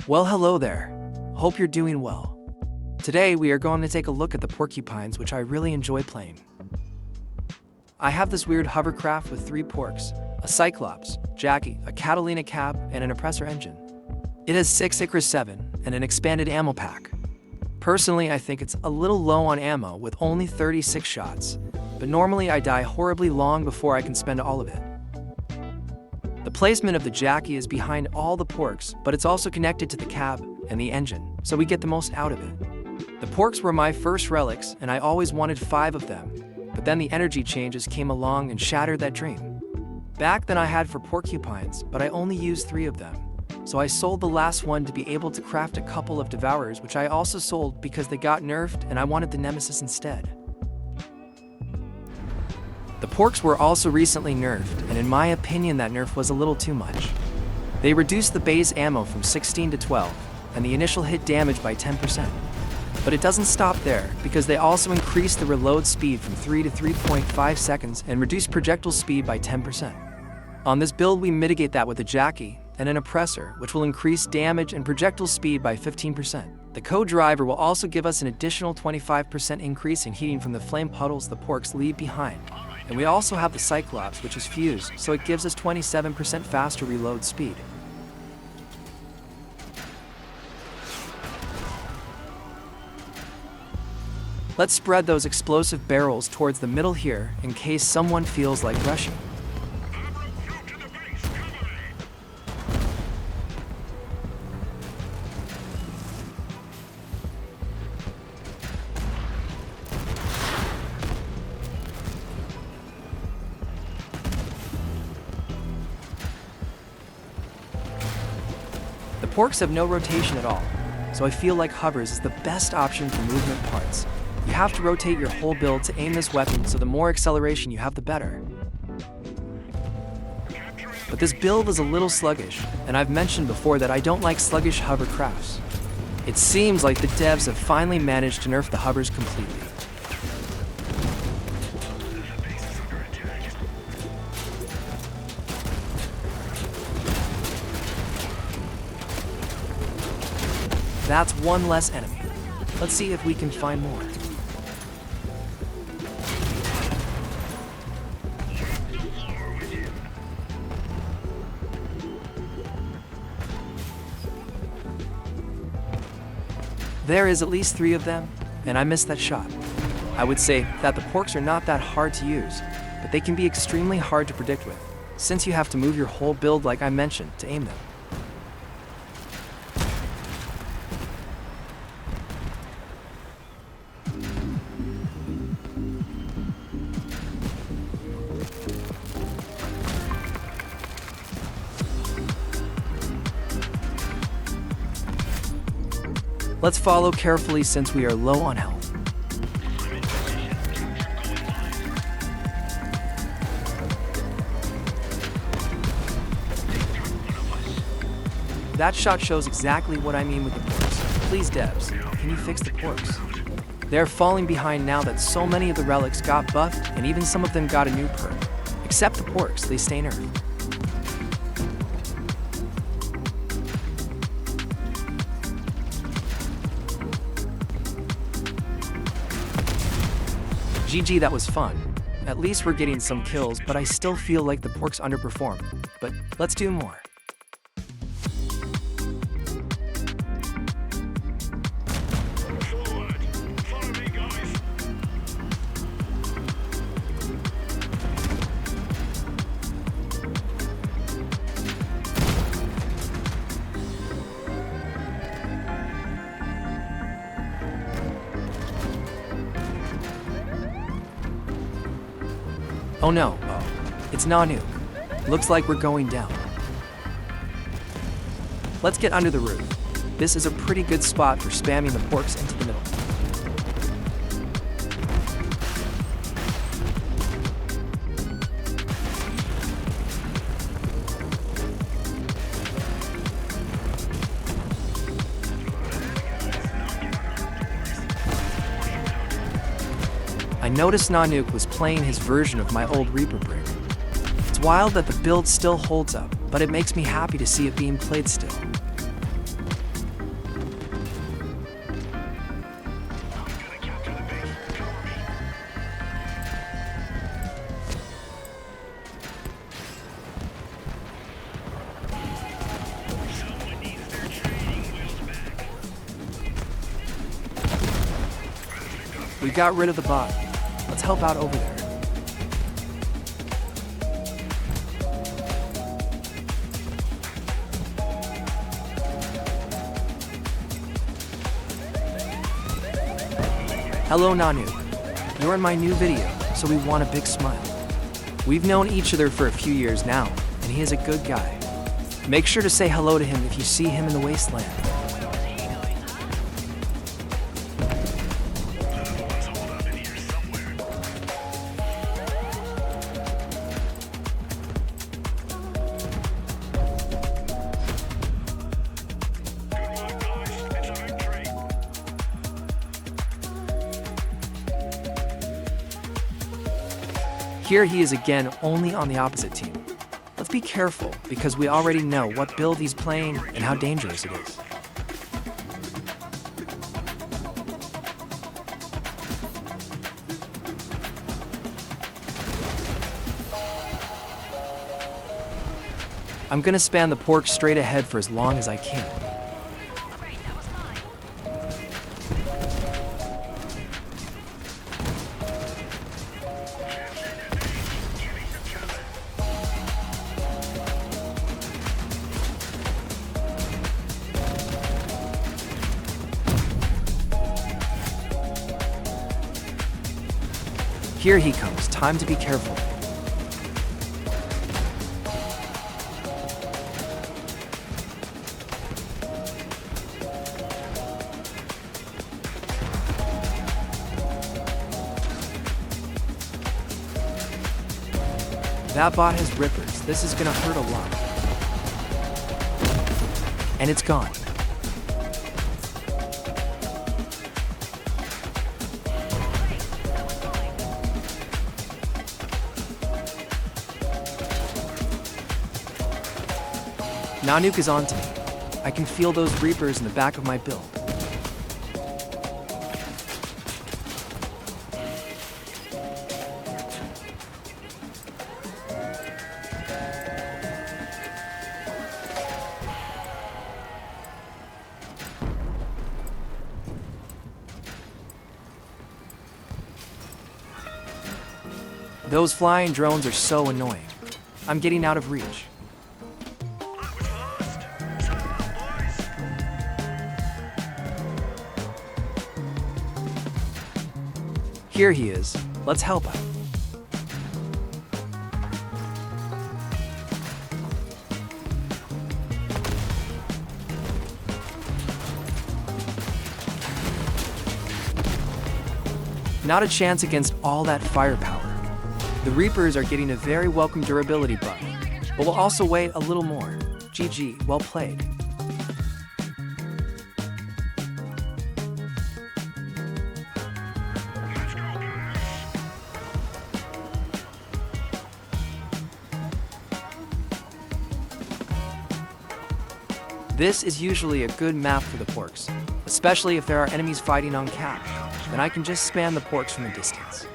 Well, hello there. Hope you're doing well. Today we are going to take a look at the Porcupines, which I really enjoy playing. I have this weird hovercraft with 3 porks, a Cyclops, Jackie, a Catalina cab, and an oppressor engine. It has 6 Icarus 7 and an expanded ammo pack. Personally, I think it's a little low on ammo with only 36 shots, but normally I die horribly long before I can spend all of it. The placement of the Jackie is behind all the porks, but it's also connected to the cab and the engine, so we get the most out of it. The porks were my first relics, and I always wanted 5 of them, but then the energy changes came along and shattered that dream. Back then I had 4 Porcupines, but I only used 3 of them, so I sold the last one to be able to craft a couple of Devourers, which I also sold because they got nerfed and I wanted the Nemesis instead. The porks were also recently nerfed, and in my opinion that nerf was a little too much. They reduced the base ammo from 16 to 12, and the initial hit damage by 10%. But it doesn't stop there, because they also increased the reload speed from 3 to 3.5 seconds and reduced projectile speed by 10%. On this build we mitigate that with a Jackie and an oppressor, which will increase damage and projectile speed by 15%. The co-driver will also give us an additional 25% increase in heating from the flame puddles the porks leave behind. And we also have the Cyclops, which is fused, so it gives us 27% faster reload speed. Let's spread those explosive barrels towards the middle here in case someone feels like rushing. The porks have no rotation at all, so I feel like hovers is the best option for movement parts. You have to rotate your whole build to aim this weapon, so the more acceleration you have, the better. But this build is a little sluggish, and I've mentioned before that I don't like sluggish hovercrafts. It seems like the devs have finally managed to nerf the hovers completely. That's one less enemy. Let's see if we can find more. There is at least 3 of them, and I missed that shot. I would say that the porks are not that hard to use, but they can be extremely hard to predict with, since you have to move your whole build like I mentioned to aim them. Let's follow carefully since we are low on health. That shot shows exactly what I mean with the porks. Please devs, can you fix the porks? They're falling behind now that so many of the relics got buffed and even some of them got a new perk. Except the porks, they stay nerfed. GG, that was fun. At least we're getting some kills, but I still feel like the porks underperform. But let's do more. Oh no, it's Nanuk. Looks like we're going down. Let's get under the roof. This is a pretty good spot for spamming the porks into the middle. I noticed Nanuk was playing his version of my old Reaper brick. It's wild that the build still holds up, but it makes me happy to see it being played still. got rid of the bot. Let's help out over there. Hello Nanuk. You're in my new video, so we want a big smile. We've known each other for a few years now, and he is a good guy. Make sure to say hello to him if you see him in the wasteland. Here he is again, only on the opposite team. Let's be careful, because we already know what build he's playing and how dangerous it is. I'm gonna span the pork straight ahead for as long as I can. Here he comes, time to be careful. That bot has rippers, this is gonna hurt a lot. And it's gone. Nanuk is on to me. I can feel those reapers in the back of my build. Those flying drones are so annoying. I'm getting out of reach. Here he is. Let's help out. Not a chance against all that firepower. The Reapers are getting a very welcome durability buff, but will also weigh a little more. GG, well played. This is usually a good map for the porks, especially if there are enemies fighting on cap. Then I can just spam the porks from a distance.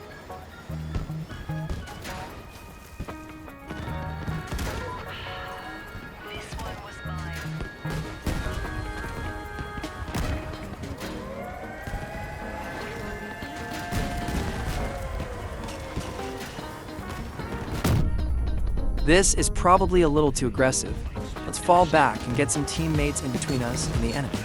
This is probably a little too aggressive. Let's fall back and get some teammates in between us and the enemy.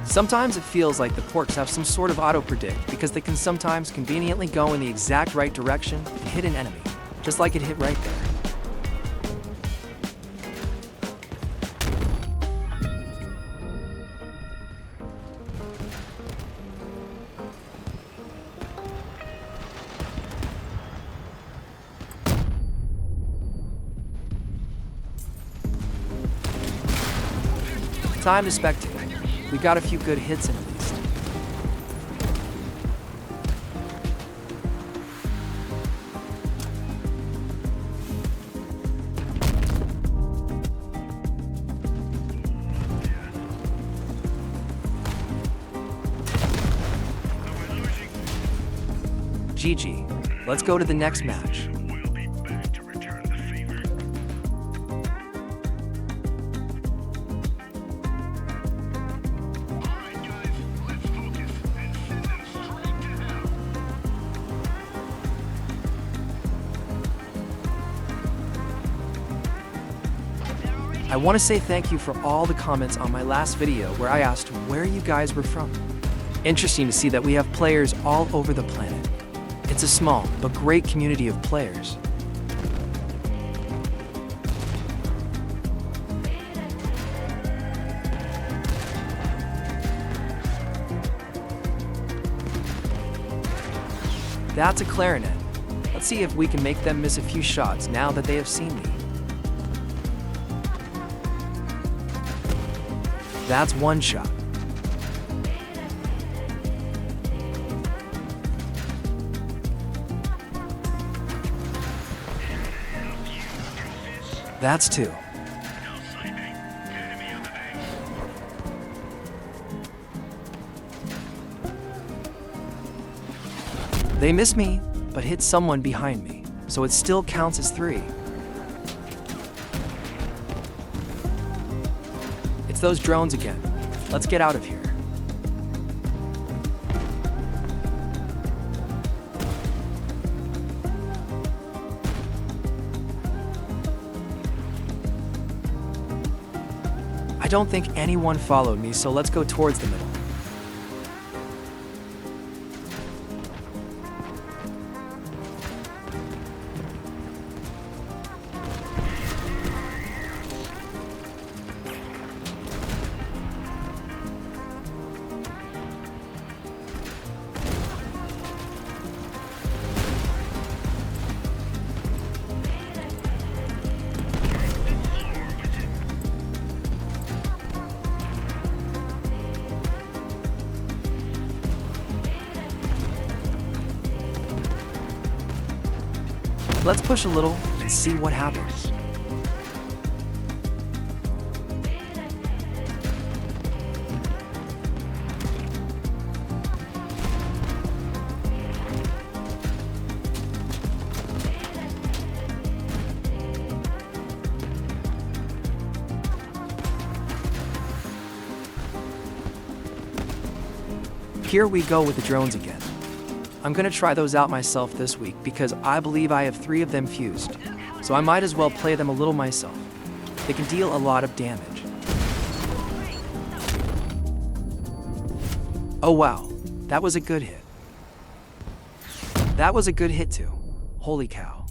Sometimes it feels like the porks have some sort of auto-predict because they can sometimes conveniently go in the exact right direction and hit an enemy, just like it hit right there. Time to spectate. We got a few good hits in at least. GG. Let's go to the next match. I want to say thank you for all the comments on my last video where I asked where you guys were from. Interesting to see that we have players all over the planet. It's a small but great community of players. That's a clarinet. Let's see if we can make them miss a few shots now that they have seen me. That's one shot. That's two. They missed me, but hit someone behind me, so it still counts as three. It's those drones again. Let's get out of here. I don't think anyone followed me, so let's go towards the middle. Let's push a little and see what happens. Here we go with the drones again. I'm gonna try those out myself this week because I believe I have 3 of them fused, so I might as well play them a little myself. They can deal a lot of damage. Oh wow, that was a good hit. That was a good hit too. Holy cow.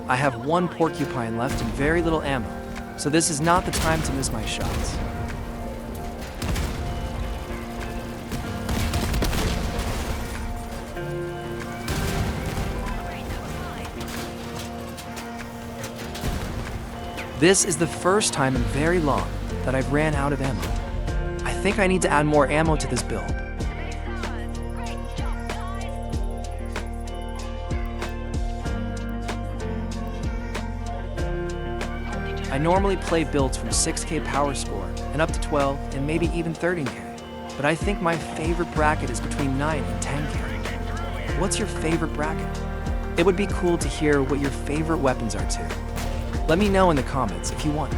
I have 1 porcupine left and very little ammo, so this is not the time to miss my shots. This is the first time in very long that I've ran out of ammo. I think I need to add more ammo to this build. I normally play builds from 6k power score and up to 12 and maybe even 13k, but I think my favorite bracket is between 9 and 10k. What's your favorite bracket? It would be cool to hear what your favorite weapons are too. Let me know in the comments if you want.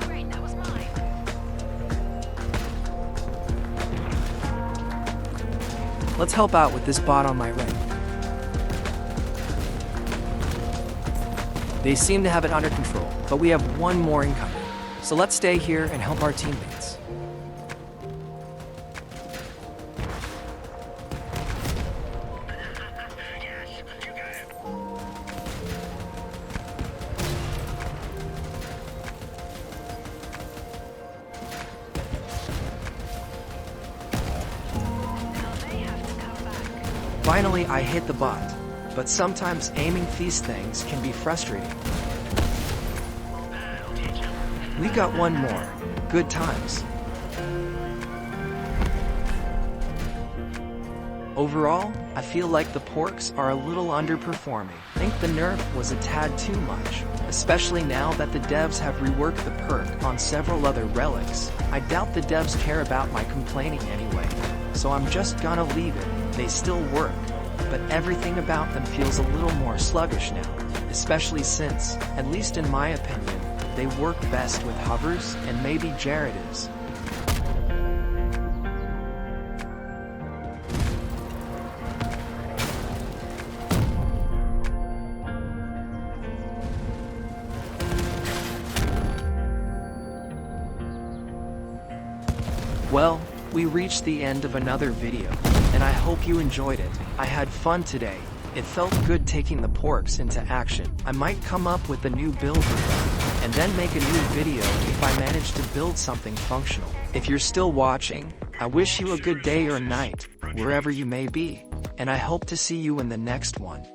Great, that was mine. Let's help out with this bot on my right. They seem to have it under control, but we have 1 more incoming. So let's stay here and help our teammates. Finally, I hit the bot, but sometimes aiming these things can be frustrating. We got one more. Good times. Overall, I feel like the porks are a little underperforming. I think the nerf was a tad too much, especially now that the devs have reworked the perk on several other relics. I doubt the devs care about my complaining anyway, so I'm just gonna leave it. They still work, but everything about them feels a little more sluggish now, especially since, at least in my opinion, they work best with hovers and maybe Jaredives. Well, we reached the end of another video, and I hope you enjoyed it. I had fun today. It felt good taking the porks into action. I might come up with a new build with them, and then make a new video if I manage to build something functional. If you're still watching, I wish you a good day or night, wherever you may be, and I hope to see you in the next one.